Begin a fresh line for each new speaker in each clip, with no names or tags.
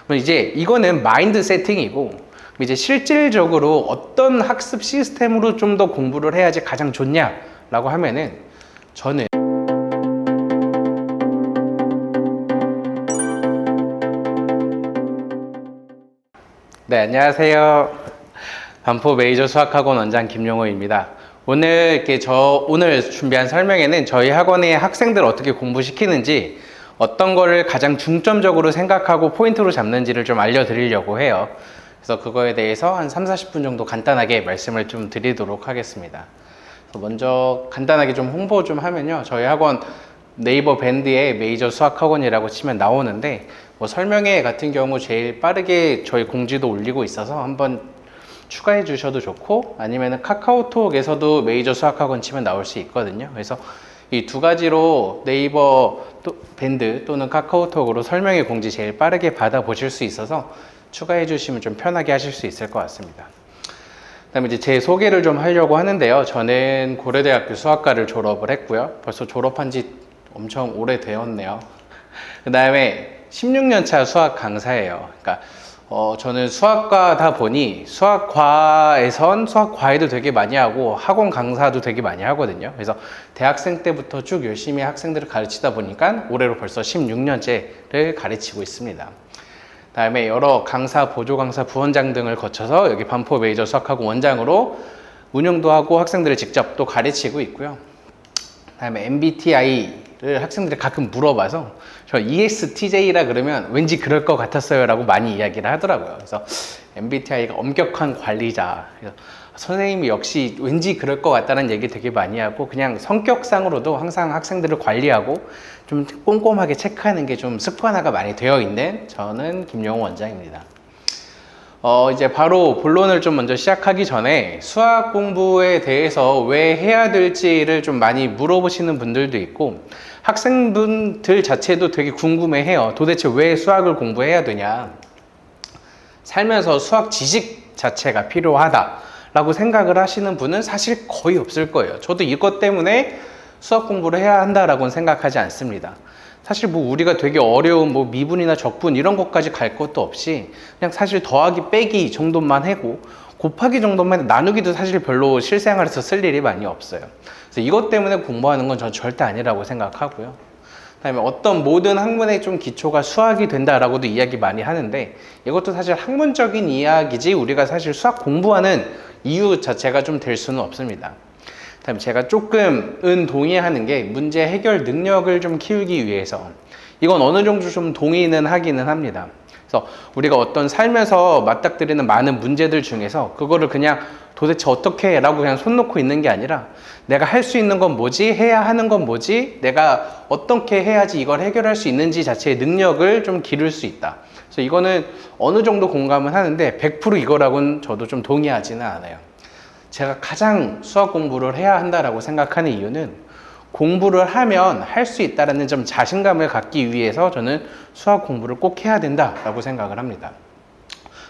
그럼 이제 이거는 마인드 세팅이고, 이제 실질적으로 어떤 학습 시스템으로 좀 더 공부를 해야지 가장 좋냐라고 하면은 저는 네, 안녕하세요. 반포 메이저 수학학원 원장 김용호입니다. 오늘 준비한 설명에는 저희 학원의 학생들 어떻게 공부시키는지, 어떤 거를 가장 중점적으로 생각하고 포인트로 잡는지를 좀 알려드리려고 해요. 그래서 그거에 대해서 한 30-40분 정도 간단하게 말씀을 좀 드리도록 하겠습니다. 먼저 간단하게 좀 홍보 좀 하면요. 저희 학원 네이버 밴드에 메이저 수학학원이라고 치면 나오는데, 설명회 같은 경우 제일 빠르게 저희 공지도 올리고 있어서 한번 추가해 주셔도 좋고, 아니면 카카오톡에서도 메이저 수학학원 치면 나올 수 있거든요. 그래서 이 두 가지로 네이버 밴드 또는 카카오톡으로 설명회 공지 제일 빠르게 받아보실 수 있어서 추가해 주시면 좀 편하게 하실 수 있을 것 같습니다. 그 다음에 이제 제 소개를 좀 하려고 하는데요. 저는 고려대학교 수학과를 졸업을 했고요. 벌써 졸업한 지 엄청 오래되었네요. 그 다음에 16년 차 수학 강사예요. 그러니까 저는 수학과다 보니 수학과에선 수학과외도 되게 많이 하고 학원 강사도 되게 많이 하거든요. 그래서 대학생 때부터 쭉 열심히 학생들을 가르치다 보니까 올해로 벌써 16년째를 가르치고 있습니다. 다음에 여러 강사, 보조강사, 부원장 등을 거쳐서 여기 반포 메이저 수학학원 원장으로 운영도 하고 학생들을 직접 또 가르치고 있고요. 다음에 MBTI를 학생들이 가끔 물어봐서 저 ESTJ라 그러면 왠지 그럴 것 같았어요 라고 많이 이야기를 하더라고요. 그래서 MBTI가 엄격한 관리자. 그래서 선생님이 역시 왠지 그럴 것 같다는 얘기 되게 많이 하고, 그냥 성격상으로도 항상 학생들을 관리하고 좀 꼼꼼하게 체크하는 게 좀 습관화가 많이 되어 있는 저는 김용호 원장입니다. 이제 바로 본론을 좀 먼저 시작하기 전에 수학 공부에 대해서 왜 해야 될지를 좀 많이 물어보시는 분들도 있고, 학생분들 자체도 되게 궁금해해요. 도대체 왜 수학을 공부해야 되냐? 살면서 수학 지식 자체가 필요하다라고 생각을 하시는 분은 사실 거의 없을 거예요. 저도 이것 때문에 수학 공부를 해야 한다라고는 생각하지 않습니다. 사실 우리가 되게 어려운 미분이나 적분 이런 것까지 갈 것도 없이 그냥 사실 더하기 빼기 정도만 하고 곱하기 정도만 해도 나누기도 사실 별로 실생활에서 쓸 일이 많이 없어요. 그래서 이것 때문에 공부하는 건 전 절대 아니라고 생각하고요. 그다음에 어떤 모든 학문의 좀 기초가 수학이 된다라고도 이야기 많이 하는데, 이것도 사실 학문적인 이야기지 우리가 사실 수학 공부하는 이유 자체가 좀 될 수는 없습니다. 그다음에 제가 조금은 동의하는 게 문제 해결 능력을 좀 키우기 위해서, 이건 어느 정도 좀 동의는 하기는 합니다. 그래서 우리가 어떤 살면서 맞닥뜨리는 많은 문제들 중에서 그거를 그냥 도대체 어떻게 해? 라고 그냥 손 놓고 있는 게 아니라, 내가 할 수 있는 건 뭐지? 해야 하는 건 뭐지? 내가 어떻게 해야지 이걸 해결할 수 있는지 자체의 능력을 좀 기를 수 있다. 그래서 이거는 어느 정도 공감은 하는데 100% 이거라고는 저도 좀 동의하지는 않아요. 제가 가장 수학 공부를 해야 한다라고 생각하는 이유는, 공부를 하면 할 수 있다라는 좀 자신감을 갖기 위해서 저는 수학 공부를 꼭 해야 된다라고 생각을 합니다.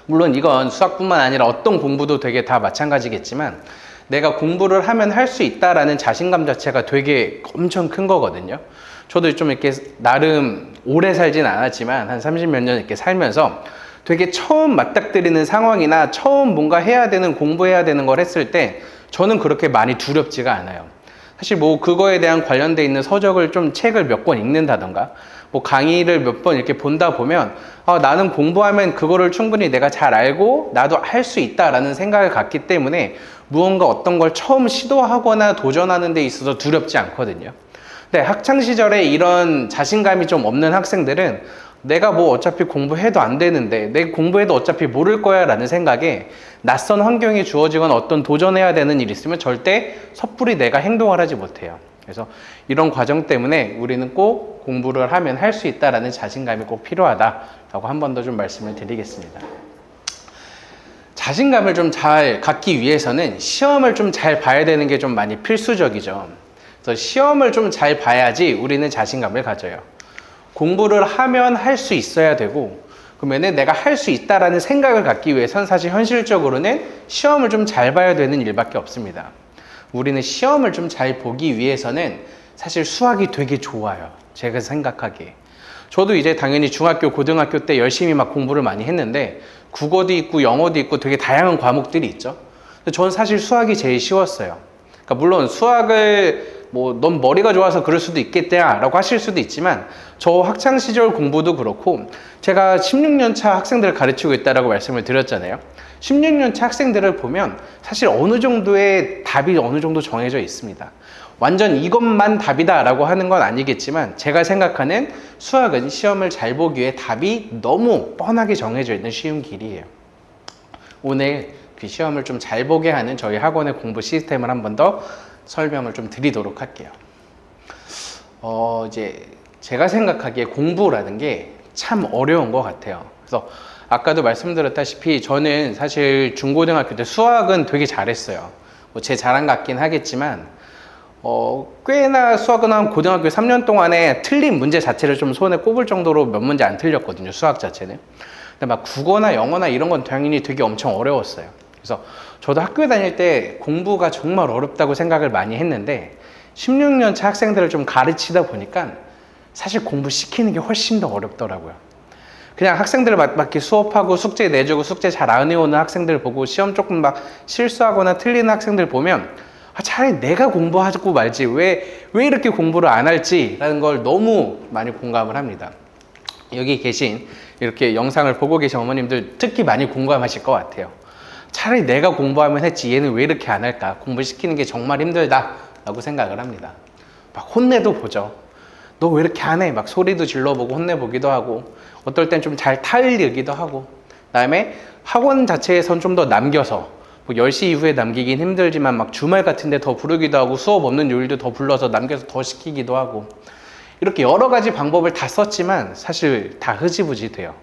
물론 이건 수학뿐만 아니라 어떤 공부도 되게 다 마찬가지겠지만, 내가 공부를 하면 할 수 있다라는 자신감 자체가 되게 엄청 큰 거거든요. 저도 좀 이렇게 나름 오래 살진 않았지만 한 30몇 년 이렇게 살면서 되게 처음 맞닥뜨리는 상황이나 처음 뭔가 해야 되는, 공부해야 되는 걸 했을 때 저는 그렇게 많이 두렵지가 않아요. 사실 그거에 대한 관련돼 있는 서적을 좀 책을 몇 권 읽는다던가 강의를 몇 번 이렇게 본다 보면 나는 공부하면 그거를 충분히 내가 잘 알고 나도 할 수 있다라는 생각을 갖기 때문에 무언가 어떤 걸 처음 시도하거나 도전하는 데 있어서 두렵지 않거든요. 근데 학창시절에 이런 자신감이 좀 없는 학생들은 내가 어차피 공부해도 안 되는데, 내 공부해도 어차피 모를 거야 라는 생각에 낯선 환경이 주어지거나 어떤 도전해야 되는 일이 있으면 절대 섣불리 내가 행동을 하지 못해요. 그래서 이런 과정 때문에 우리는 꼭 공부를 하면 할 수 있다라는 자신감이 꼭 필요하다라고 한 번 더 좀 말씀을 드리겠습니다. 자신감을 좀 잘 갖기 위해서는 시험을 좀 잘 봐야 되는 게 좀 많이 필수적이죠. 그래서 시험을 좀 잘 봐야지 우리는 자신감을 가져요. 공부를 하면 할 수 있어야 되고, 그러면은 내가 할 수 있다라는 생각을 갖기 위해서는 사실 현실적으로는 시험을 좀 잘 봐야 되는 일밖에 없습니다. 우리는 시험을 좀 잘 보기 위해서는 사실 수학이 되게 좋아요. 제가 생각하기에. 저도 이제 당연히 중학교, 고등학교 때 열심히 막 공부를 많이 했는데 국어도 있고 영어도 있고 되게 다양한 과목들이 있죠. 근데 저는 사실 수학이 제일 쉬웠어요. 그러니까 물론 수학을 넌 머리가 좋아서 그럴 수도 있겠다라고 하실 수도 있지만 저 학창 시절 공부도 그렇고 제가 16년 차 학생들을 가르치고 있다라고 말씀을 드렸잖아요. 16년 차 학생들을 보면 사실 어느 정도의 답이 어느 정도 정해져 있습니다. 완전 이것만 답이다 라고 하는 건 아니겠지만 제가 생각하는 수학은 시험을 잘 보기 위해 답이 너무 뻔하게 정해져 있는 쉬운 길이에요. 오늘 그 시험을 좀 잘 보게 하는 저희 학원의 공부 시스템을 한 번 더 설명을 좀 드리도록 할게요. 이제 제가 생각하기에 공부라는 게 참 어려운 것 같아요. 그래서 아까도 말씀드렸다시피 저는 사실 중고등학교 때 수학은 되게 잘했어요. 제 자랑 같긴 하겠지만 꽤나 수학은 한 고등학교 3년 동안에 틀린 문제 자체를 좀 손에 꼽을 정도로 몇 문제 안 틀렸거든요. 수학 자체는. 근데 막 국어나 영어나 이런 건 당연히 되게 엄청 어려웠어요. 그래서 저도 학교 다닐 때 공부가 정말 어렵다고 생각을 많이 했는데 16년 차 학생들을 좀 가르치다 보니까 사실 공부시키는 게 훨씬 더 어렵더라고요. 그냥 학생들을 맞게 수업하고 숙제 내주고 숙제 잘 안 해오는 학생들 보고 시험 조금 막 실수하거나 틀리는 학생들 보면 차라리 내가 공부하고 말지 왜 이렇게 공부를 안 할지 라는 걸 너무 많이 공감을 합니다. 여기 계신 이렇게 영상을 보고 계신 어머님들 특히 많이 공감하실 것 같아요. 차라리 내가 공부하면 했지 얘는 왜 이렇게 안 할까? 공부시키는 게 정말 힘들다 라고 생각을 합니다. 막 혼내도 보죠. 너 왜 이렇게 안 해? 막 소리도 질러보고 혼내보기도 하고 어떨 땐 좀 잘 타일리기도 하고 그다음에 학원 자체에선 좀 더 남겨서 10시 이후에 남기긴 힘들지만 막 주말 같은 데 더 부르기도 하고 수업 없는 요일도 더 불러서 남겨서 더 시키기도 하고 이렇게 여러 가지 방법을 다 썼지만 사실 다 흐지부지 돼요.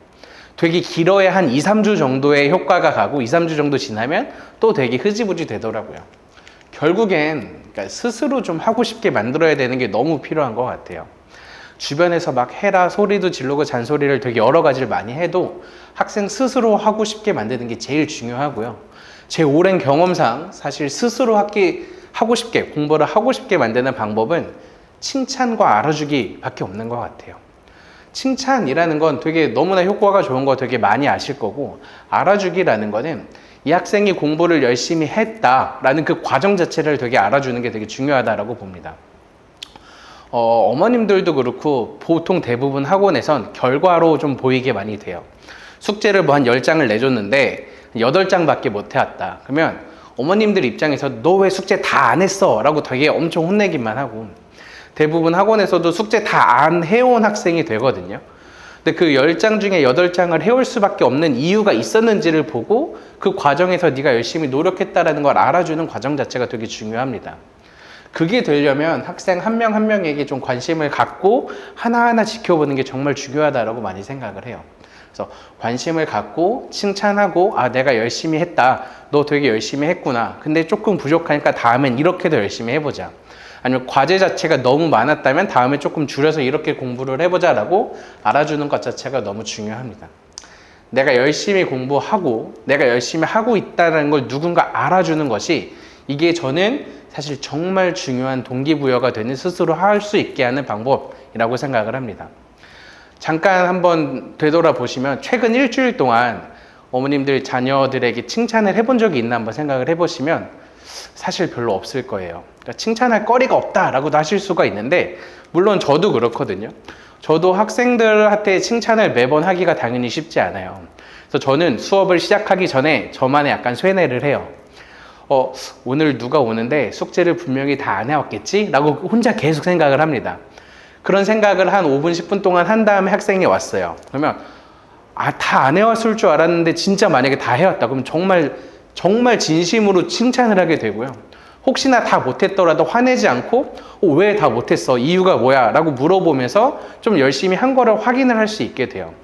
되게 길어야 한 2, 3주 정도의 효과가 가고 2, 3주 정도 지나면 또 되게 흐지부지 되더라고요. 결국엔 그러니까 스스로 좀 하고 싶게 만들어야 되는 게 너무 필요한 것 같아요. 주변에서 막 해라 소리도 지르고 잔소리를 되게 여러 가지를 많이 해도 학생 스스로 하고 싶게 만드는 게 제일 중요하고요. 제 오랜 경험상 사실 스스로 하고 싶게 공부를 하고 싶게 만드는 방법은 칭찬과 알아주기 밖에 없는 것 같아요. 칭찬이라는 건 되게 너무나 효과가 좋은 거 되게 많이 아실 거고 알아주기라는 거는 이 학생이 공부를 열심히 했다라는 그 과정 자체를 되게 알아주는 게 되게 중요하다라고 봅니다. 어머님들도 그렇고 보통 대부분 학원에선 결과로 좀 보이게 많이 돼요. 숙제를 한 10장을 내줬는데 8장밖에 못 해왔다. 그러면 어머님들 입장에서 너 왜 숙제 다 안 했어? 라고 되게 엄청 혼내기만 하고 대부분 학원에서도 숙제 다 안 해온 학생이 되거든요. 근데 그 10장 중에 8장을 해올 수밖에 없는 이유가 있었는지를 보고 그 과정에서 네가 열심히 노력했다라는 걸 알아주는 과정 자체가 되게 중요합니다. 그게 되려면 학생 한 명 한 명에게 좀 관심을 갖고 하나하나 지켜보는 게 정말 중요하다고 많이 생각을 해요. 그래서 관심을 갖고 칭찬하고 내가 열심히 했다. 너 되게 열심히 했구나. 근데 조금 부족하니까 다음엔 이렇게 더 열심히 해보자. 아니면 과제 자체가 너무 많았다면 다음에 조금 줄여서 이렇게 공부를 해보자 라고 알아주는 것 자체가 너무 중요합니다. 내가 열심히 공부하고 내가 열심히 하고 있다는 걸 누군가 알아주는 것이 이게 저는 사실 정말 중요한 동기부여가 되는 스스로 할 수 있게 하는 방법이라고 생각을 합니다. 잠깐 한번 되돌아보시면 최근 일주일 동안 어머님들 자녀들에게 칭찬을 해본 적이 있나 한번 생각을 해보시면 사실 별로 없을 거예요. 그러니까 칭찬할 거리가 없다라고도 하실 수가 있는데 물론 저도 그렇거든요. 저도 학생들한테 칭찬을 매번 하기가 당연히 쉽지 않아요. 그래서 저는 수업을 시작하기 전에 저만의 약간 쇠뇌를 해요. 오늘 누가 오는데 숙제를 분명히 다 안 해왔겠지? 라고 혼자 계속 생각을 합니다. 그런 생각을 한 5분, 10분 동안 한 다음에 학생이 왔어요. 그러면 다 안 해왔을 줄 알았는데 진짜 만약에 다 해왔다. 그럼 정말 진심으로 칭찬을 하게 되고요. 혹시나 다 못했더라도 화내지 않고 왜 다 못했어? 이유가 뭐야? 라고 물어보면서 좀 열심히 한 거를 확인을 할 수 있게 돼요.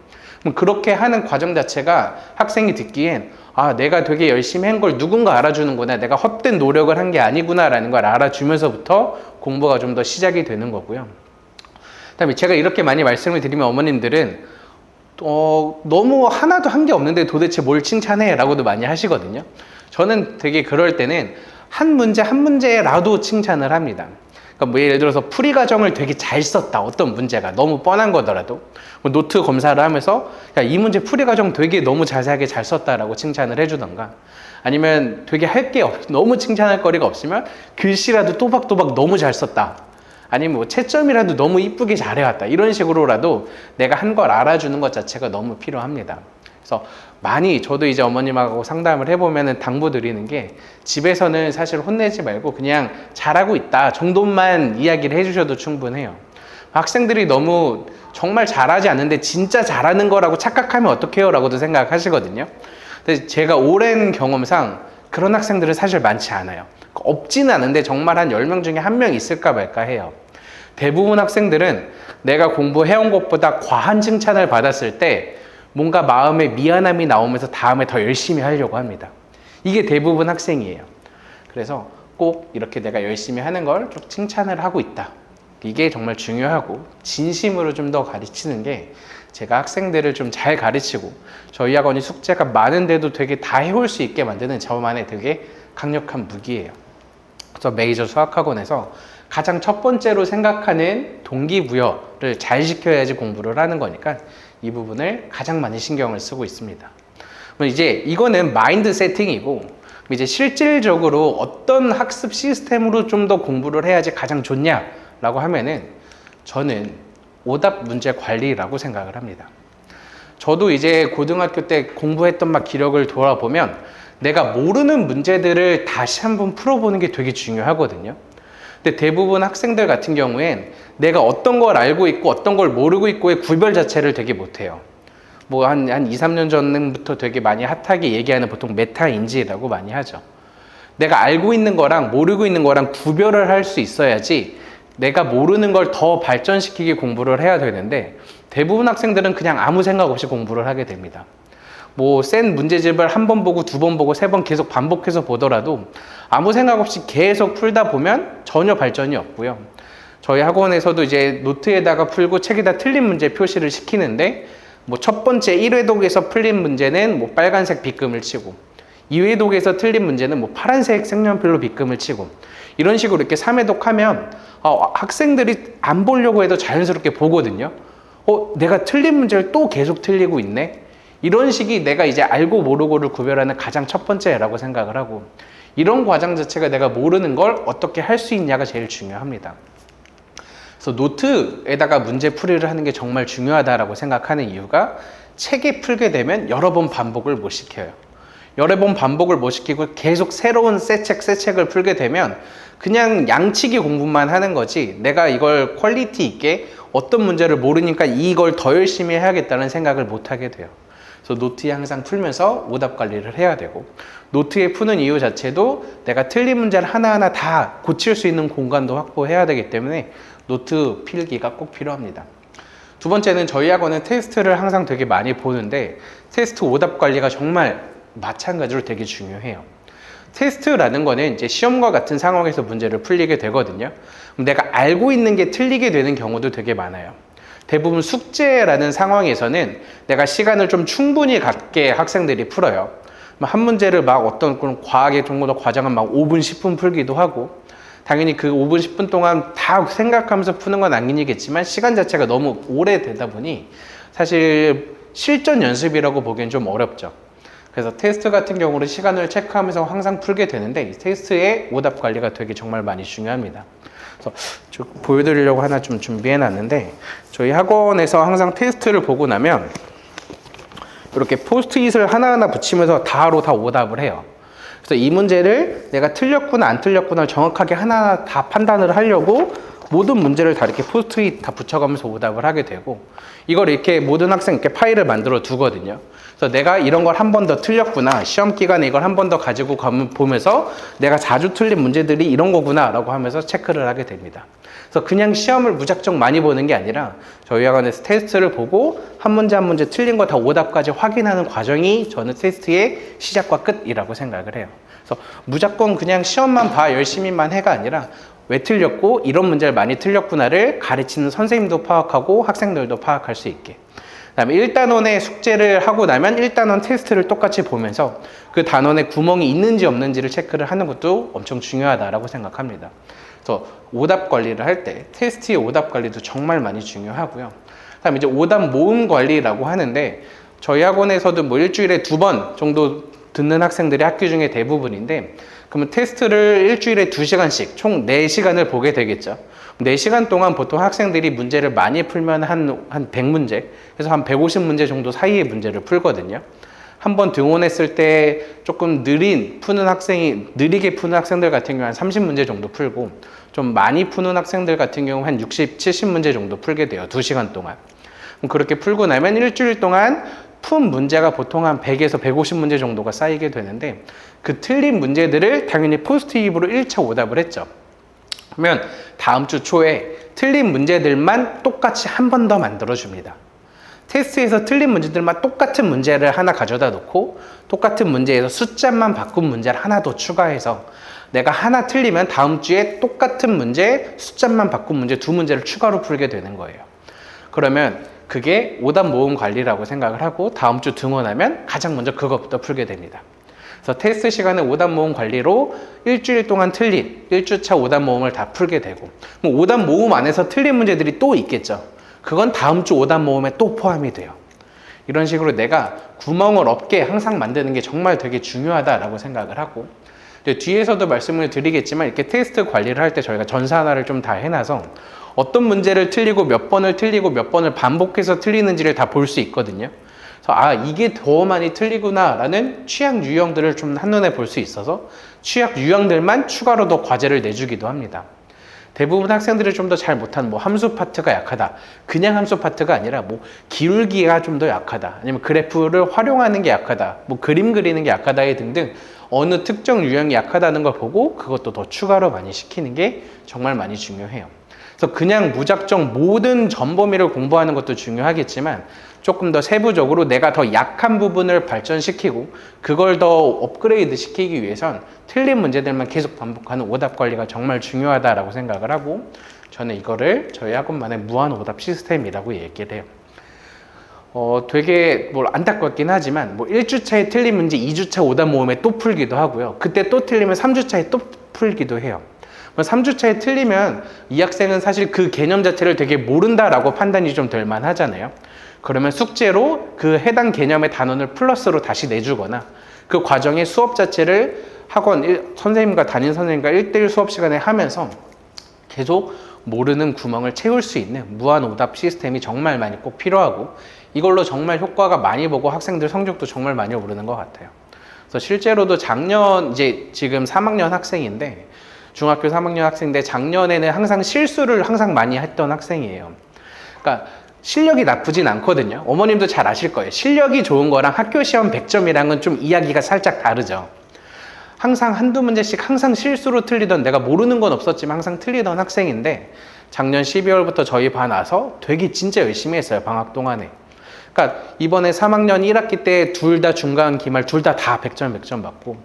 그럼 그렇게 하는 과정 자체가 학생이 듣기엔 내가 되게 열심히 한 걸 누군가 알아주는구나. 내가 헛된 노력을 한 게 아니구나 라는 걸 알아주면서부터 공부가 좀 더 시작이 되는 거고요. 그다음에 제가 이렇게 많이 말씀을 드리면 어머님들은 너무 하나도 한 게 없는데 도대체 뭘 칭찬해? 라고도 많이 하시거든요. 저는 되게 그럴 때는 한 문제라도 칭찬을 합니다. 그러니까 뭐 예를 들어서 풀이 과정을 되게 잘 썼다. 어떤 문제가 너무 뻔한 거더라도 뭐 노트 검사를 하면서 야, 이 문제 풀이 과정 되게 너무 자세하게 잘 썼다라고 칭찬을 해주던가, 아니면 되게 할 게 너무 칭찬할 거리가 없으면 글씨라도 또박또박 너무 잘 썼다. 아니면 뭐 채점이라도 너무 이쁘게 잘해왔다. 이런 식으로라도 내가 한 걸 알아주는 것 자체가 너무 필요합니다. 그래서 많이 저도 이제 어머님하고 상담을 해보면은 당부드리는 게, 집에서는 사실 혼내지 말고 그냥 잘하고 있다 정도만 이야기를 해주셔도 충분해요. 학생들이 너무 정말 잘하지 않는데 진짜 잘하는 거라고 착각하면 어떡해요? 라고도 생각하시거든요. 근데 제가 오랜 경험상 그런 학생들은 사실 많지 않아요. 없지는 않은데 정말 한 10명 중에 1명 있을까 말까 해요. 대부분 학생들은 내가 공부해온 것보다 과한 칭찬을 받았을 때 뭔가 마음에 미안함이 나오면서 다음에 더 열심히 하려고 합니다. 이게 대부분 학생이에요. 그래서 꼭 이렇게 내가 열심히 하는 걸 좀 칭찬을 하고 있다. 이게 정말 중요하고, 진심으로 좀 더 가르치는 게 제가 학생들을 좀 잘 가르치고 저희 학원이 숙제가 많은데도 되게 다 해올 수 있게 만드는 저만의 되게 강력한 무기예요. 그래서 메이저 수학학원에서 가장 첫 번째로 생각하는 동기부여를 잘 시켜야지 공부를 하는 거니까 이 부분을 가장 많이 신경을 쓰고 있습니다. 이제 이거는 마인드 세팅이고, 이제 실질적으로 어떤 학습 시스템으로 좀 더 공부를 해야지 가장 좋냐라고 하면은 저는 오답 문제 관리라고 생각을 합니다. 저도 이제 고등학교 때 공부했던 막 기력을 돌아보면 내가 모르는 문제들을 다시 한번 풀어보는 게 되게 중요하거든요. 근데 대부분 학생들 같은 경우엔 내가 어떤 걸 알고 있고 어떤 걸 모르고 있고의 구별 자체를 되게 못해요. 뭐 한 2, 3년 전부터 되게 많이 핫하게 얘기하는 보통 메타인지라고 많이 하죠. 내가 알고 있는 거랑 모르고 있는 거랑 구별을 할 수 있어야지 내가 모르는 걸 더 발전시키게 공부를 해야 되는데, 대부분 학생들은 그냥 아무 생각 없이 공부를 하게 됩니다. 뭐 센 문제집을 한 번 보고 두 번 보고 세 번 계속 반복해서 보더라도 아무 생각 없이 계속 풀다 보면 전혀 발전이 없고요. 저희 학원에서도 이제 노트에다가 풀고 책에다 틀린 문제 표시를 시키는데, 뭐 첫 번째 1회독에서 풀린 문제는 뭐 빨간색 빗금을 치고, 2회독에서 틀린 문제는 뭐 파란색 색연필로 빗금을 치고, 이런 식으로 이렇게 3회독 하면 학생들이 안 보려고 해도 자연스럽게 보거든요. 내가 틀린 문제를 또 계속 틀리고 있네. 이런 식이 내가 이제 알고 모르고를 구별하는 가장 첫 번째라고 생각을 하고, 이런 과정 자체가 내가 모르는 걸 어떻게 할 수 있냐가 제일 중요합니다. 그래서 노트에다가 문제 풀이를 하는 게 정말 중요하다라고 생각하는 이유가, 책에 풀게 되면 여러 번 반복을 못 시켜요. 여러 번 반복을 못 시키고 계속 새로운 새 책을 풀게 되면 그냥 양치기 공부만 하는 거지, 내가 이걸 퀄리티 있게 어떤 문제를 모르니까 이걸 더 열심히 해야겠다는 생각을 못 하게 돼요. 그래서 노트에 항상 풀면서 오답 관리를 해야 되고, 노트에 푸는 이유 자체도 내가 틀린 문제를 하나하나 다 고칠 수 있는 공간도 확보해야 되기 때문에 노트 필기가 꼭 필요합니다. 두 번째는 저희 학원은 테스트를 항상 되게 많이 보는데, 테스트 오답 관리가 정말 마찬가지로 되게 중요해요. 테스트라는 거는 이제 시험과 같은 상황에서 문제를 풀리게 되거든요. 그럼 내가 알고 있는 게 틀리게 되는 경우도 되게 많아요. 대부분 숙제라는 상황에서는 내가 시간을 좀 충분히 갖게 학생들이 풀어요. 한 문제를 막 어떤 그런 과학의 정도 과정은 막 5분, 10분 풀기도 하고, 당연히 그 5분, 10분 동안 다 생각하면서 푸는 건 아니겠지만 시간 자체가 너무 오래 되다 보니 사실 실전 연습이라고 보기엔 좀 어렵죠. 그래서 테스트 같은 경우는 시간을 체크하면서 항상 풀게 되는데, 이 테스트의 오답 관리가 되게 정말 많이 중요합니다. 그래서 보여드리려고 하나 좀 준비해 놨는데, 저희 학원에서 항상 테스트를 보고 나면 이렇게 포스트잇을 하나하나 붙이면서 다로 다 오답을 해요. 그래서 이 문제를 내가 틀렸구나 안 틀렸구나 정확하게 하나하나 다 판단을 하려고 모든 문제를 다 이렇게 포스트잇 다 붙여가면서 오답을 하게 되고, 이걸 이렇게 모든 학생 이렇게 파일을 만들어 두거든요. 그래서 내가 이런 걸 한 번 더 틀렸구나, 시험 기간에 이걸 한 번 더 가지고 보면서 내가 자주 틀린 문제들이 이런 거구나 라고 하면서 체크를 하게 됩니다. 그래서 그냥 시험을 무작정 많이 보는 게 아니라 저희 학원에서 테스트를 보고 한 문제 한 문제 틀린 거 다 오답까지 확인하는 과정이 저는 테스트의 시작과 끝이라고 생각을 해요. 그래서 무조건 그냥 시험만 봐 열심히만 해가 아니라 왜 틀렸고 이런 문제를 많이 틀렸구나를 가르치는 선생님도 파악하고 학생들도 파악할 수 있게, 그 다음에 1단원의 숙제를 하고 나면 1단원 테스트를 똑같이 보면서 그 단원에 구멍이 있는지 없는지를 체크를 하는 것도 엄청 중요하다라고 생각합니다. 그래서 오답 관리를 할 때 테스트의 오답 관리도 정말 많이 중요하고요. 그다음에 이제 오답 모음 관리라고 하는데 저희 학원에서도 뭐 일주일에 2번 정도 듣는 학생들이 학교 중에 대부분인데, 그러면 테스트를 일주일에 2시간씩 총 4시간을 보게 되겠죠. 4시간 동안 보통 학생들이 문제를 많이 풀면 한 100문제, 그래서 한 150문제 정도 사이의 문제를 풀거든요. 한번 등원했을 때 조금 느리게 푸는 학생들 같은 경우 한 30문제 정도 풀고, 좀 많이 푸는 학생들 같은 경우 한 60, 70문제 정도 풀게 돼요. 2시간 동안. 그렇게 풀고 나면 일주일 동안 푼 문제가 보통 한 100에서 150문제 정도가 쌓이게 되는데, 그 틀린 문제들을 당연히 포스트잇으로 1차 오답을 했죠. 그러면 다음 주 초에 틀린 문제들만 똑같이 한 번 더 만들어줍니다. 테스트에서 틀린 문제들만 똑같은 문제를 하나 가져다 놓고 똑같은 문제에서 숫자만 바꾼 문제를 하나 더 추가해서 내가 하나 틀리면 다음 주에 똑같은 문제, 숫자만 바꾼 문제 2문제를 추가로 풀게 되는 거예요. 그러면 그게 오답 모음 관리라고 생각을 하고 다음 주 등원하면 가장 먼저 그것부터 풀게 됩니다. 그래서 테스트 시간에 오답 모음 관리로 일주일 동안 틀린 1주차 오답 모음을 다 풀게 되고, 오답 모음 안에서 틀린 문제들이 또 있겠죠. 그건 다음 주 오답 모음에 또 포함이 돼요. 이런 식으로 내가 구멍을 없게 항상 만드는 게 정말 되게 중요하다라고 생각을 하고, 뒤에서도 말씀을 드리겠지만 이렇게 테스트 관리를 할 때 저희가 전사 하나를 좀 다 해놔서 어떤 문제를 틀리고 몇 번을 틀리고 몇 번을 반복해서 틀리는지를 다 볼 수 있거든요. 그래서 이게 더 많이 틀리구나 라는 취약 유형들을 좀 한눈에 볼 수 있어서 취약 유형들만 추가로 더 과제를 내주기도 합니다. 대부분 학생들이 좀 더 잘 못한 함수 파트가 약하다, 그냥 함수 파트가 아니라 기울기가 좀 더 약하다, 아니면 그래프를 활용하는 게 약하다, 그림 그리는 게 약하다 등등 어느 특정 유형이 약하다는 걸 보고 그것도 더 추가로 많이 시키는 게 정말 많이 중요해요. 그래서 그냥 무작정 모든 전 범위를 공부하는 것도 중요하겠지만 조금 더 세부적으로 내가 더 약한 부분을 발전시키고 그걸 더 업그레이드 시키기 위해선 틀린 문제들만 계속 반복하는 오답 관리가 정말 중요하다라고 생각을 하고, 저는 이거를 저희 학원만의 무한 오답 시스템이라고 얘기를 해요. 되게 안타깝긴 하지만 1주차에 틀린 문제 2주차 오답 모음에 또 풀기도 하고요. 그때 또 틀리면 3주차에 또 풀기도 해요. 3주차에 틀리면 이 학생은 사실 그 개념 자체를 되게 모른다라고 판단이 좀 될 만하잖아요. 그러면 숙제로 그 해당 개념의 단원을 플러스로 다시 내주거나 그 과정의 수업 자체를 학원 선생님과 담임 선생님과 1대1 수업 시간에 하면서 계속 모르는 구멍을 채울 수 있는 무한 오답 시스템이 정말 많이 꼭 필요하고, 이걸로 정말 효과가 많이 보고 학생들 성적도 정말 많이 오르는 것 같아요. 그래서 실제로도 작년 지금 3학년 학생인데, 중학교 3학년 학생인데 작년에는 항상 실수를 항상 많이 했던 학생이에요. 그러니까 실력이 나쁘진 않거든요. 어머님도 잘 아실 거예요. 실력이 좋은 거랑 학교 시험 100점이랑은 좀 이야기가 살짝 다르죠. 항상 한두 문제씩 항상 실수로 틀리던, 내가 모르는 건 없었지만 항상 틀리던 학생인데 작년 12월부터 저희 반 와서 되게 진짜 열심히 했어요. 방학 동안에. 그러니까 이번에 3학년 1학기 때 둘 다 중간 기말 둘 다 100점 받고,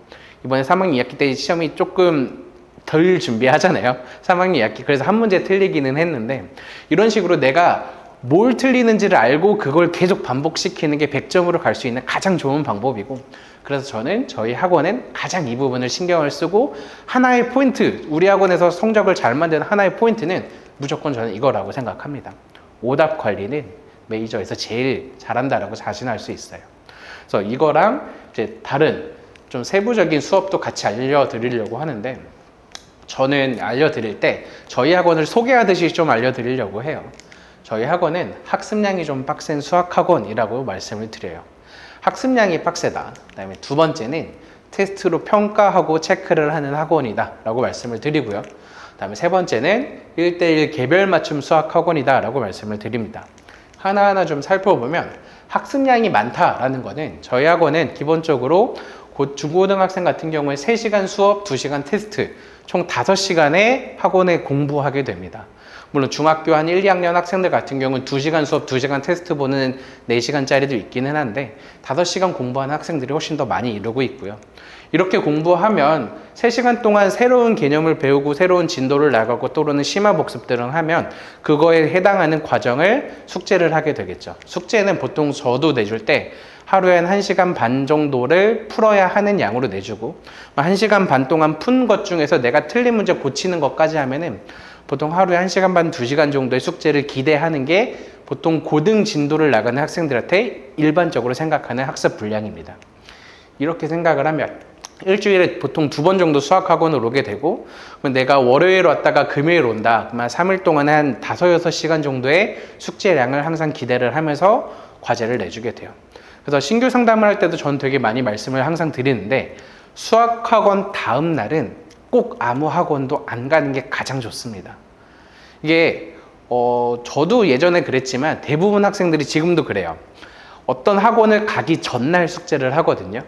이번에 3학년 2학기 때 시험이 조금 덜 준비하잖아요. 3학년 2학기. 그래서 한 문제 틀리기는 했는데, 이런 식으로 내가 뭘 틀리는지를 알고 그걸 계속 반복시키는 게 100점으로 갈 수 있는 가장 좋은 방법이고, 그래서 저는 저희 학원엔 가장 이 부분을 신경을 쓰고, 하나의 포인트, 우리 학원에서 성적을 잘 만드는 하나의 포인트는 무조건 저는 이거라고 생각합니다. 오답 관리는 메이저에서 제일 잘한다라고 자신할 수 있어요. 그래서 이거랑 이제 다른 좀 세부적인 수업도 같이 알려드리려고 하는데, 저는 알려드릴 때 저희 학원을 소개하듯이 좀 알려드리려고 해요. 저희 학원은 학습량이 좀 빡센 수학학원이라고 말씀을 드려요. 학습량이 빡세다. 그 다음에 두 번째는 테스트로 평가하고 체크를 하는 학원이다 라고 말씀을 드리고요. 그 다음에 세 번째는 1대1 개별 맞춤 수학학원이다 라고 말씀을 드립니다. 하나하나 좀 살펴보면 학습량이 많다라는 거는, 저희 학원은 기본적으로 중고등학생 같은 경우에 3시간 수업, 2시간 테스트, 총 5시간의 학원에 공부하게 됩니다. 물론 중학교 한 1, 2학년 학생들 같은 경우는 2시간 수업, 2시간 테스트 보는 4시간짜리도 있기는 한데 5시간 공부하는 학생들이 훨씬 더 많이 이루고 있고요. 이렇게 공부하면 3시간 동안 새로운 개념을 배우고 새로운 진도를 나가고 또는 심화 복습들을 하면 그거에 해당하는 과정을 숙제를 하게 되겠죠. 숙제는 보통 저도 내줄 때 하루에 한 1시간 반 정도를 풀어야 하는 양으로 내주고 1시간 반 동안 푼 것 중에서 내가 틀린 문제 고치는 것까지 하면은 보통 하루에 1시간 반, 2시간 정도의 숙제를 기대하는 게 보통 고등 진도를 나가는 학생들한테 일반적으로 생각하는 학습 분량입니다. 이렇게 생각을 하면 일주일에 보통 2번 정도 수학학원을 오게 되고 내가 월요일 왔다가 금요일 온다. 그러면 3일 동안 한 5, 6시간 정도의 숙제량을 항상 기대를 하면서 과제를 내주게 돼요. 그래서 신규 상담을 할 때도 저는 되게 많이 말씀을 항상 드리는데 수학학원 다음 날은 꼭 아무 학원도 안 가는 게 가장 좋습니다. 이게 저도 예전에 그랬지만 대부분 학생들이 지금도 그래요. 어떤 학원을 가기 전날 숙제를 하거든요.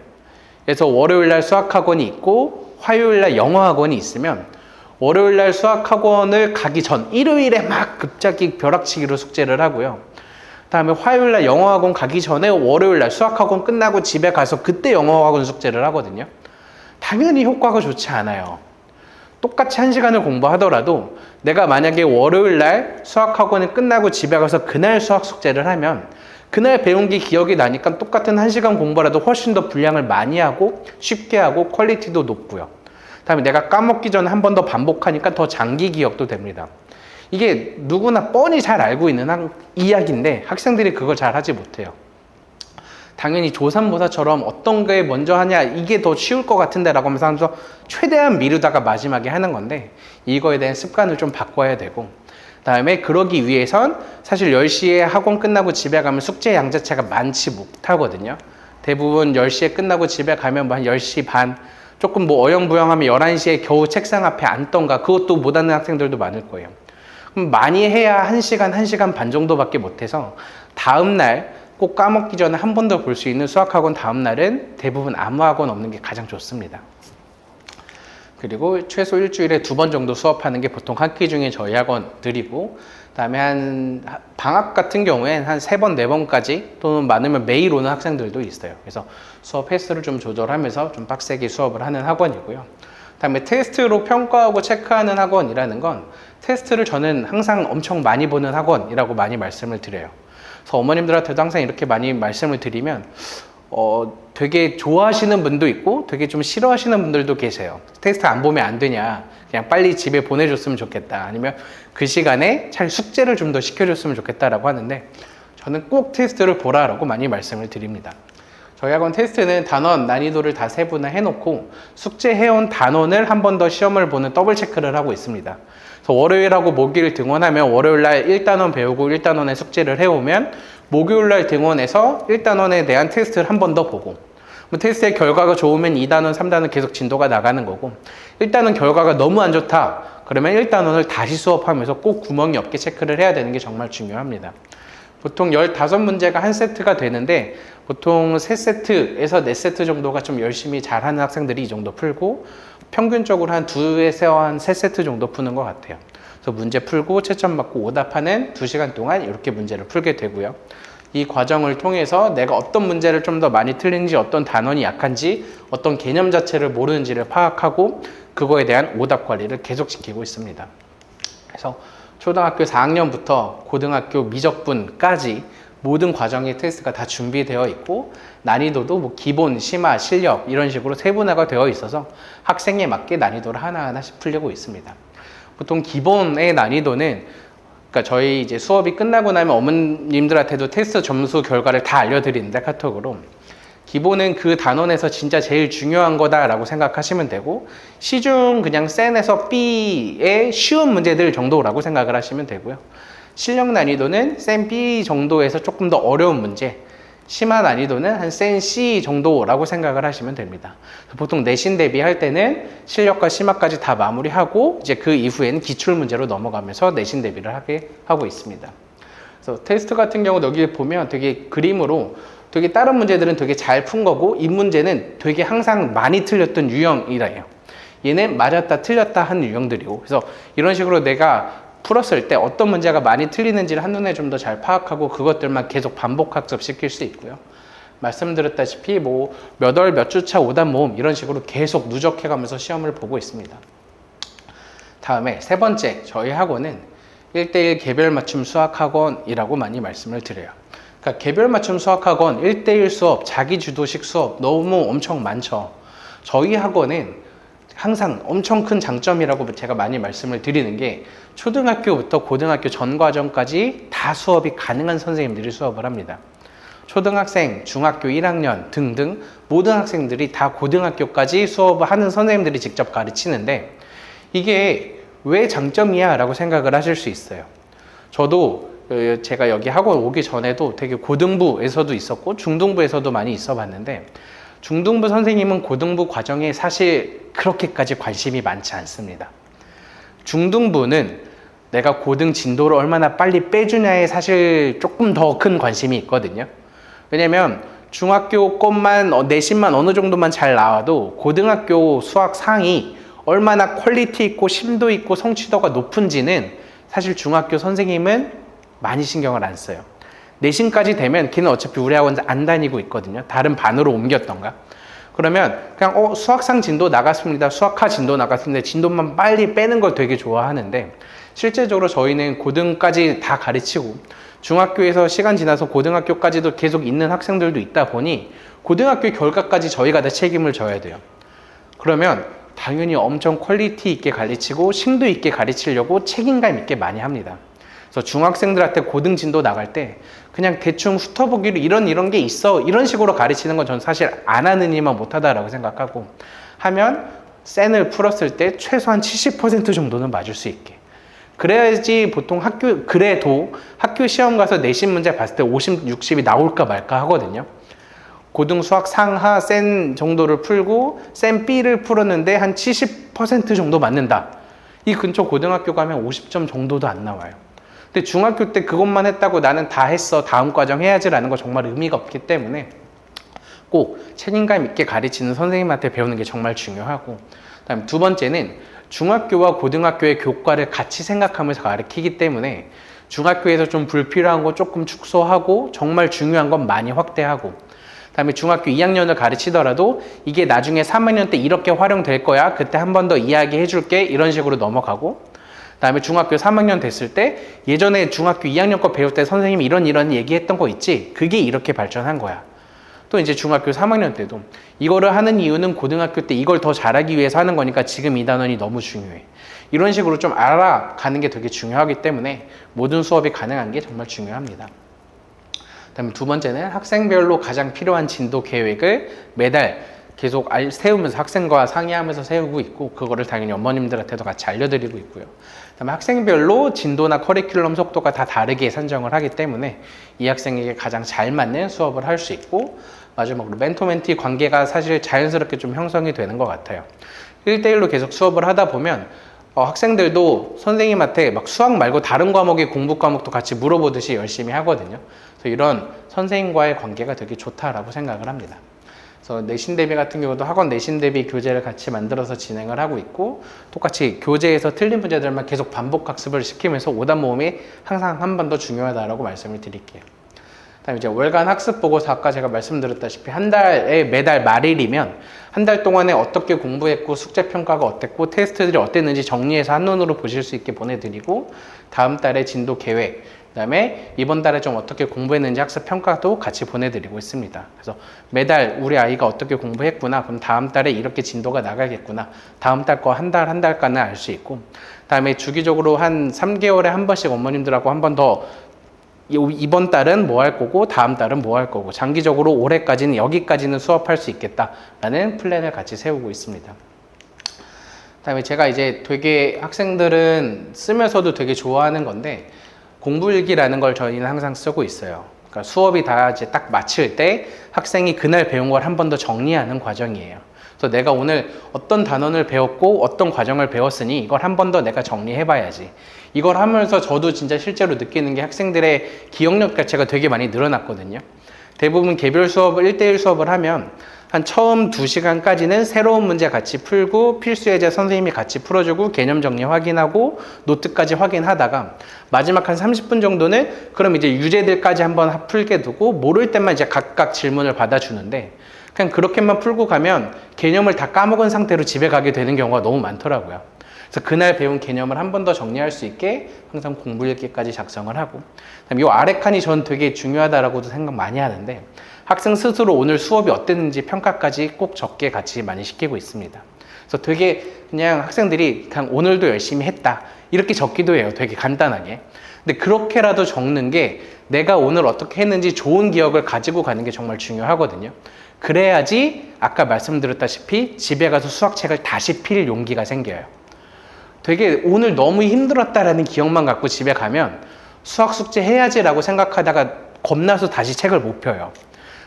그래서 월요일날 수학학원이 있고 화요일날 영어학원이 있으면 월요일날 수학학원을 가기 전 일요일에 막 급작이 벼락치기로 숙제를 하고요. 다음에 화요일날 영어학원 가기 전에 월요일날 수학학원 끝나고 집에 가서 그때 영어학원 숙제를 하거든요. 당연히 효과가 좋지 않아요. 똑같이 1시간을 공부하더라도 내가 만약에 월요일날 수학학원이 끝나고 집에 가서 그날 수학 숙제를 하면 그날 배운 게 기억이 나니까 똑같은 1시간 공부라도 훨씬 더 분량을 많이 하고 쉽게 하고 퀄리티도 높고요. 다음에 내가 까먹기 전에 한 번 더 반복하니까 더 장기 기억도 됩니다. 이게 누구나 뻔히 잘 알고 있는 이야기인데 학생들이 그걸 잘 하지 못해요. 당연히 조삼모사처럼 어떤 게 먼저 하냐 이게 더 쉬울 것 같은데 라고 하면서 최대한 미루다가 마지막에 하는 건데 이거에 대한 습관을 좀 바꿔야 되고 다음에 그러기 위해선 사실 10시에 학원 끝나고 집에 가면 숙제 양 자체가 많지 못하거든요. 대부분 10시에 끝나고 집에 가면 한 10시 반 조금 어영부영하면 11시에 겨우 책상 앞에 앉던가 그것도 못하는 학생들도 많을 거예요. 그럼 많이 해야 1시간, 1시간 반 정도밖에 못해서 다음날 꼭 까먹기 전에 한 번 더 볼 수 있는 수학학원 다음날은 대부분 아무 학원 없는 게 가장 좋습니다. 그리고 최소 일주일에 2번 정도 수업하는 게 보통 학기 중에 저희 학원들이고 그다음에 한 방학 같은 경우엔 한 3번, 4번까지 또는 많으면 매일 오는 학생들도 있어요. 그래서 수업 횟수를 좀 조절하면서 좀 빡세게 수업을 하는 학원이고요. 그다음에 테스트로 평가하고 체크하는 학원이라는 건 테스트를 저는 항상 엄청 많이 보는 학원이라고 많이 말씀을 드려요. 그래서 어머님들한테도 항상 이렇게 많이 말씀을 드리면 되게 좋아하시는 분도 있고 되게 좀 싫어하시는 분들도 계세요. 테스트 안 보면 안 되냐, 그냥 빨리 집에 보내줬으면 좋겠다, 아니면 그 시간에 차라리 숙제를 좀 더 시켜줬으면 좋겠다라고 하는데 저는 꼭 테스트를 보라라고 많이 말씀을 드립니다. 저희 학원 테스트는 단원 난이도를 다 세분화 해놓고 숙제해온 단원을 한 번 더 시험을 보는 더블 체크를 하고 있습니다. 그래서 월요일하고 목요일 등원하면 월요일날 1단원 배우고 1단원의 숙제를 해오면 목요일날 등원해서 1단원에 대한 테스트를 한 번 더 보고 테스트의 결과가 좋으면 2단원, 3단원 계속 진도가 나가는 거고 1단원 결과가 너무 안 좋다 그러면 1단원을 다시 수업하면서 꼭 구멍이 없게 체크를 해야 되는 게 정말 중요합니다. 보통 15문제가 한 세트가 되는데 보통 3세트에서 4세트 정도가 좀 열심히 잘하는 학생들이 이 정도 풀고 평균적으로 한 2에서 한 3세트 정도 푸는 것 같아요. 그래서 문제 풀고 채점 받고 오답하는 2시간 동안 이렇게 문제를 풀게 되고요. 이 과정을 통해서 내가 어떤 문제를 좀 더 많이 틀린지, 어떤 단원이 약한지, 어떤 개념 자체를 모르는지를 파악하고 그거에 대한 오답 관리를 계속 지키고 있습니다. 그래서 초등학교 4학년부터 고등학교 미적분까지 모든 과정의 테스트가 다 준비되어 있고 난이도도 뭐 기본, 심화, 실력 이런 식으로 세분화가 되어 있어서 학생에 맞게 난이도를 하나하나씩 풀리고 있습니다. 보통 기본의 난이도는 그러니까 저희 이제 수업이 끝나고 나면 어머님들한테도 테스트 점수 결과를 다 알려드리는데 카톡으로 기본은 그 단원에서 진짜 제일 중요한 거다라고 생각하시면 되고 시중 그냥 센에서 B의 쉬운 문제들 정도라고 생각을 하시면 되고요. 실력 난이도는 센 B 정도에서 조금 더 어려운 문제, 심화 난이도는 한 센 C 정도라고 생각을 하시면 됩니다. 보통 내신 대비할 때는 실력과 심화까지 다 마무리하고 이제 그 이후에는 기출 문제로 넘어가면서 내신 대비를 하게 하고 있습니다. 그래서 테스트 같은 경우 여기 보면 되게 그림으로 되게 다른 문제들은 되게 잘 푼 거고 이 문제는 되게 항상 많이 틀렸던 유형이래요. 얘는 맞았다 틀렸다 하는 유형들이고 그래서 이런 식으로 내가 풀었을 때 어떤 문제가 많이 틀리는지를 한눈에 좀 더 잘 파악하고 그것들만 계속 반복 학습시킬 수 있고요. 말씀드렸다시피 뭐 몇 월 몇 주차 오답 모음 이런 식으로 계속 누적해가면서 시험을 보고 있습니다. 다음에 세 번째 저희 학원은 1:1 개별 맞춤 수학 학원이라고 많이 말씀을 드려요. 그러니까 개별 맞춤 수학학원 1대1 수업, 자기 주도식 수업 너무 엄청 많죠. 저희 학원은 항상 엄청 큰 장점이라고 제가 많이 말씀을 드리는 게 초등학교부터 고등학교 전 과정까지 다 수업이 가능한 선생님들이 수업을 합니다. 초등학생, 중학교 1학년 등등 모든 학생들이 다 고등학교까지 수업을 하는 선생님들이 직접 가르치는데 이게 왜 장점이야? 라고 생각을 하실 수 있어요. 저도 제가 여기 학원 오기 전에도 되게 고등부에서도 있었고 중등부에서도 많이 있어 봤는데 중등부 선생님은 고등부 과정에 사실 그렇게까지 관심이 많지 않습니다. 중등부는 내가 고등 진도를 얼마나 빨리 빼주냐에 사실 조금 더 큰 관심이 있거든요. 왜냐면 중학교 것만 내신만 어느 정도만 잘 나와도 고등학교 수학 상이 얼마나 퀄리티 있고 심도 있고 성취도가 높은지는 사실 중학교 선생님은 많이 신경을 안 써요. 내신까지 되면 걔는 어차피 우리 학원 안 다니고 있거든요. 다른 반으로 옮겼던가. 그러면 그냥 수학상 진도 나갔습니다. 수학하 진도 나갔습니다. 진도만 빨리 빼는 걸 되게 좋아하는데 실제적으로 저희는 고등까지 다 가르치고 중학교에서 시간 지나서 고등학교까지도 계속 있는 학생들도 있다 보니 고등학교 결과까지 저희가 다 책임을 져야 돼요. 그러면 당연히 엄청 퀄리티 있게 가르치고 심도 있게 가르치려고 책임감 있게 많이 합니다. 그래서 중학생들한테 고등 진도 나갈 때 그냥 대충 훑어보기로 이런 게 있어 이런 식으로 가르치는 건 전 사실 안 하는 이만 못하다라고 생각하고 하면 센을 풀었을 때 최소한 70% 정도는 맞을 수 있게 그래야지 보통 그래도 학교 시험 가서 내신 문제 봤을 때 50, 60이 나올까 말까 하거든요. 고등 수학 상하 센 정도를 풀고 센 B를 풀었는데 한 70% 정도 맞는다. 이 근처 고등학교 가면 50점 정도도 안 나와요. 근데 중학교 때 그것만 했다고 나는 다 했어 다음 과정 해야지라는 거 정말 의미가 없기 때문에 꼭 책임감 있게 가르치는 선생님한테 배우는 게 정말 중요하고 그다음에 두 번째는 중학교와 고등학교의 교과를 같이 생각하면서 가르치기 때문에 중학교에서 좀 불필요한 거 조금 축소하고 정말 중요한 건 많이 확대하고 그다음에 중학교 2학년을 가르치더라도 이게 나중에 3학년 때 이렇게 활용될 거야 그때 한 번 더 이야기해 줄게 이런 식으로 넘어가고 그다음에 중학교 3학년 됐을 때 예전에 중학교 2학년 거 배울 때 선생님이 이런 얘기했던 거 있지 그게 이렇게 발전한 거야. 또 이제 중학교 3학년 때도 이거를 하는 이유는 고등학교 때 이걸 더 잘하기 위해서 하는 거니까 지금 이 단원이 너무 중요해. 이런 식으로 좀 알아가는 게 되게 중요하기 때문에 모든 수업이 가능한 게 정말 중요합니다. 그다음에 두 번째는 학생별로 가장 필요한 진도 계획을 매달 계속 세우면서 학생과 상의하면서 세우고 있고 그거를 당연히 어머님들한테도 같이 알려드리고 있고요. 그다음에 학생별로 진도나 커리큘럼 속도가 다 다르게 산정을 하기 때문에 이 학생에게 가장 잘 맞는 수업을 할 수 있고 마지막으로 멘토-멘티 관계가 사실 자연스럽게 좀 형성이 되는 것 같아요. 1대1로 계속 수업을 하다 보면 학생들도 선생님한테 막 수학 말고 다른 과목의 공부 과목도 같이 물어보듯이 열심히 하거든요. 그래서 이런 선생님과의 관계가 되게 좋다라고 생각을 합니다. 그래서 내신 대비 같은 경우도 학원 내신 대비 교재를 같이 만들어서 진행을 하고 있고 똑같이 교재에서 틀린 문제들만 계속 반복 학습을 시키면서 오답 모음이 항상 한 번 더 중요하다라고 말씀을 드릴게요. 그다음에 이제 월간 학습 보고서 아까 제가 말씀드렸다시피 한 달에 매달 말일이면 한 달 동안에 어떻게 공부했고 숙제 평가가 어땠고 테스트들이 어땠는지 정리해서 한눈으로 보실 수 있게 보내드리고 다음 달에 진도 계획 그다음에 이번 달에 좀 어떻게 공부했는지 학습 평가도 같이 보내드리고 있습니다. 그래서 매달 우리 아이가 어떻게 공부했구나 그럼 다음 달에 이렇게 진도가 나가겠구나 다음 달 거 한 달간은 알 수 있고 그다음에 주기적으로 한 3개월에 한 번씩 어머님들하고 한 번 더 이번 달은 뭐 할 거고 다음 달은 뭐 할 거고 장기적으로 올해까지는 여기까지는 수업할 수 있겠다라는 플랜을 같이 세우고 있습니다. 그다음에 제가 이제 되게 학생들은 쓰면서도 되게 좋아하는 건데 공부일기라는 걸 저희는 항상 쓰고 있어요. 그러니까 수업이 다 이제 딱 마칠 때 학생이 그날 배운 걸 한 번 더 정리하는 과정이에요. 그래서 내가 오늘 어떤 단원을 배웠고 어떤 과정을 배웠으니 이걸 한 번 더 내가 정리해봐야지. 이걸 하면서 저도 진짜 실제로 느끼는 게 학생들의 기억력 자체가 되게 많이 늘어났거든요. 대부분 개별 수업을 1대1 수업을 하면 한 처음 2시간까지는 새로운 문제 같이 풀고 필수 예제 선생님이 같이 풀어주고 개념 정리 확인하고 노트까지 확인하다가 마지막 한 30분 정도는 그럼 이제 유제들까지 한번 풀게 두고 모를 때만 이제 각각 질문을 받아주는데 그냥 그렇게만 풀고 가면 개념을 다 까먹은 상태로 집에 가게 되는 경우가 너무 많더라고요. 그래서 그날 배운 개념을 한 번 더 정리할 수 있게 항상 공부일기까지 작성을 하고, 그다음에 이 아래 칸이 전 되게 중요하다라고도 생각 많이 하는데, 학생 스스로 오늘 수업이 어땠는지 평가까지 꼭 적게 같이 많이 시키고 있습니다. 그래서 되게 그냥 학생들이 그냥 오늘도 열심히 했다 이렇게 적기도 해요. 되게 간단하게. 근데 그렇게라도 적는 게 내가 오늘 어떻게 했는지 좋은 기억을 가지고 가는 게 정말 중요하거든요. 그래야지 아까 말씀드렸다시피 집에 가서 수학책을 다시 필 용기가 생겨요. 되게 오늘 너무 힘들었다라는 기억만 갖고 집에 가면 수학 숙제 해야지라고 생각하다가 겁나서 다시 책을 못 펴요.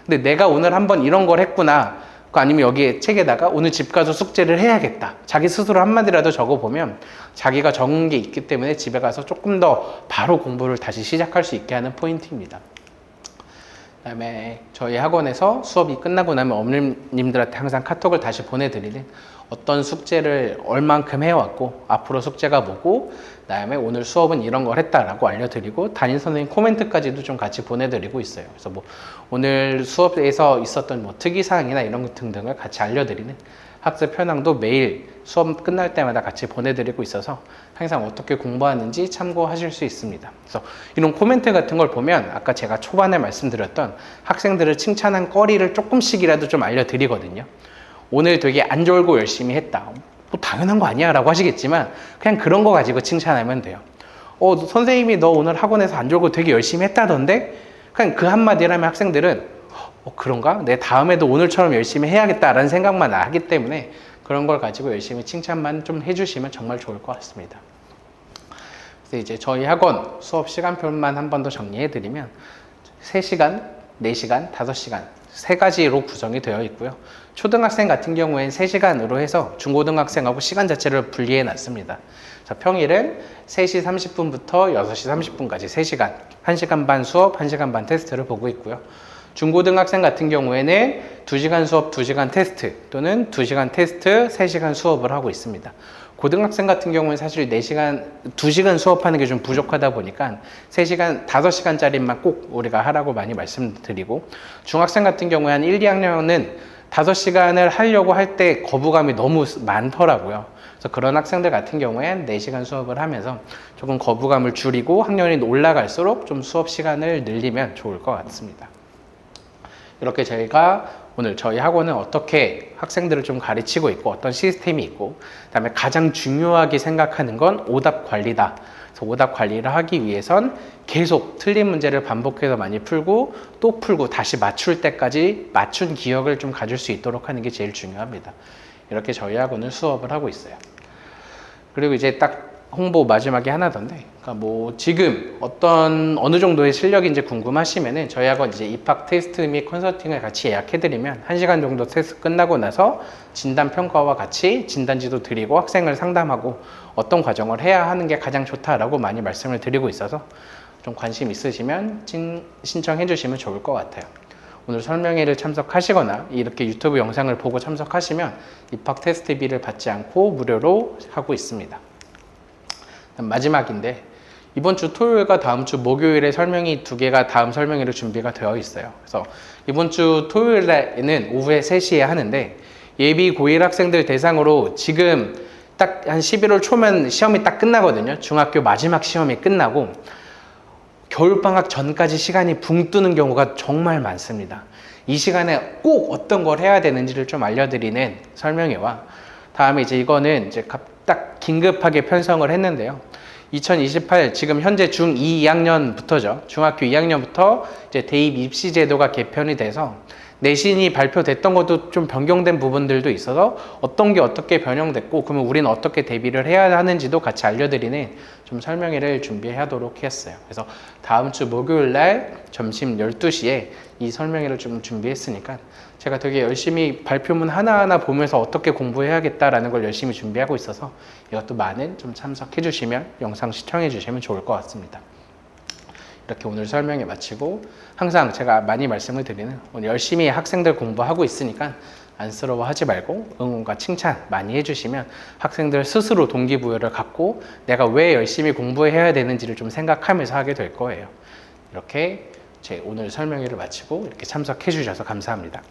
근데 내가 오늘 한번 이런 걸 했구나, 아니면 여기에 책에다가 오늘 집 가서 숙제를 해야겠다, 자기 스스로 한마디라도 적어보면 자기가 적은 게 있기 때문에 집에 가서 조금 더 바로 공부를 다시 시작할 수 있게 하는 포인트입니다. 그다음에 저희 학원에서 수업이 끝나고 나면 어머님들한테 항상 카톡을 다시 보내드리는, 어떤 숙제를 얼만큼 해왔고 앞으로 숙제가 뭐고 그다음에 오늘 수업은 이런 걸 했다라고 알려드리고, 담임 선생님 코멘트까지도 좀 같이 보내드리고 있어요. 그래서 뭐 오늘 수업에서 있었던 뭐 특이사항이나 이런 것 등등을 같이 알려드리는 학습 현황도 매일 수업 끝날 때마다 같이 보내드리고 있어서 항상 어떻게 공부하는지 참고하실 수 있습니다. 그래서 이런 코멘트 같은 걸 보면 아까 제가 초반에 말씀드렸던 학생들을 칭찬한 거리를 조금씩이라도 좀 알려드리거든요. 오늘 되게 안 졸고 열심히 했다, 뭐 당연한 거 아니야 라고 하시겠지만 그냥 그런 거 가지고 칭찬하면 돼요. 선생님이 너 오늘 학원에서 안 졸고 되게 열심히 했다던데? 그냥 그 한마디라면 학생들은 그런가? 내 다음에도 오늘처럼 열심히 해야겠다라는 생각만 하기 때문에 그런 걸 가지고 열심히 칭찬만 좀 해주시면 정말 좋을 것 같습니다. 그래서 이제 저희 학원 수업 시간표만 한 번 더 정리해드리면 3시간, 4시간, 5시간 세 가지로 구성이 되어 있고요. 초등학생 같은 경우에는 3시간으로 해서 중고등학생하고 시간 자체를 분리해 놨습니다. 평일은 3시 30분부터 6시 30분까지 3시간, 1시간 반 수업, 1시간 반 테스트를 보고 있고요. 중고등학생 같은 경우에는 2시간 수업, 2시간 테스트, 또는 2시간 테스트, 3시간 수업을 하고 있습니다. 고등학생 같은 경우는 사실 2시간 수업하는 게 좀 부족하다 보니까 3시간, 5시간짜리만 꼭 우리가 하라고 많이 말씀드리고, 중학생 같은 경우에 한 1, 2학년은 5시간을 하려고 할 때 거부감이 너무 많더라고요. 그래서 그런 학생들 같은 경우엔 4시간 수업을 하면서 조금 거부감을 줄이고 학년이 올라갈수록 좀 수업 시간을 늘리면 좋을 것 같습니다. 이렇게 저희가 오늘 저희 학원은 어떻게 학생들을 좀 가르치고 있고 어떤 시스템이 있고, 그 다음에 가장 중요하게 생각하는 건 오답 관리다. 그래서 오답 관리를 하기 위해선 계속 틀린 문제를 반복해서 많이 풀고 또 풀고 다시 맞출 때까지 맞춘 기억을 좀 가질 수 있도록 하는 게 제일 중요합니다. 이렇게 저희 학원은 수업을 하고 있어요. 그리고 이제 딱 홍보 마지막에 하나 더인데, 그러니까 뭐 지금 어느 정도의 실력인지 궁금하시면은 저희 학원 이제 입학 테스트 및 컨설팅을 같이 예약해드리면 1시간 정도 테스트 끝나고 나서 진단 평가와 같이 진단지도 드리고 학생을 상담하고 어떤 과정을 해야 하는 게 가장 좋다라고 많이 말씀을 드리고 있어서 좀 관심 있으시면 신청해 주시면 좋을 것 같아요. 오늘 설명회를 참석하시거나 이렇게 유튜브 영상을 보고 참석하시면 입학 테스트비를 받지 않고 무료로 하고 있습니다. 마지막인데, 이번 주 토요일과 다음 주 목요일에 설명이 2개가 다음 설명회로 준비가 되어 있어요. 그래서 이번 주 토요일에는 오후에 3시에 하는데, 예비 고1 학생들 대상으로 지금 딱 한 11월 초면 시험이 딱 끝나거든요. 중학교 마지막 시험이 끝나고 겨울방학 전까지 시간이 붕 뜨는 경우가 정말 많습니다. 이 시간에 꼭 어떤 걸 해야 되는지를 좀 알려드리는 설명회와, 다음에 이제 이거는 이제 딱 긴급하게 편성을 했는데요. 2028 지금 현재 중2 2학년부터죠. 중학교 2학년부터 이제 대입 입시 제도가 개편이 돼서 내신이 발표됐던 것도 좀 변경된 부분들도 있어서 어떤 게 어떻게 변형됐고 그러면 우리는 어떻게 대비를 해야 하는지도 같이 알려드리는 좀 설명회를 준비하도록 했어요. 그래서 다음 주 목요일 날 점심 12시에 이 설명회를 좀 준비했으니까 제가 되게 열심히 발표문 하나하나 보면서 어떻게 공부해야겠다라는 걸 열심히 준비하고 있어서 이것도 많은 좀 참석해 주시면, 영상 시청해 주시면 좋을 것 같습니다. 이렇게 오늘 설명회 마치고, 항상 제가 많이 말씀을 드리는, 오늘 열심히 학생들 공부하고 있으니까 안쓰러워하지 말고 응원과 칭찬 많이 해주시면 학생들 스스로 동기부여를 갖고 내가 왜 열심히 공부해야 되는지를 좀 생각하면서 하게 될 거예요. 이렇게 제 오늘 설명회를 마치고 이렇게 참석해 주셔서 감사합니다.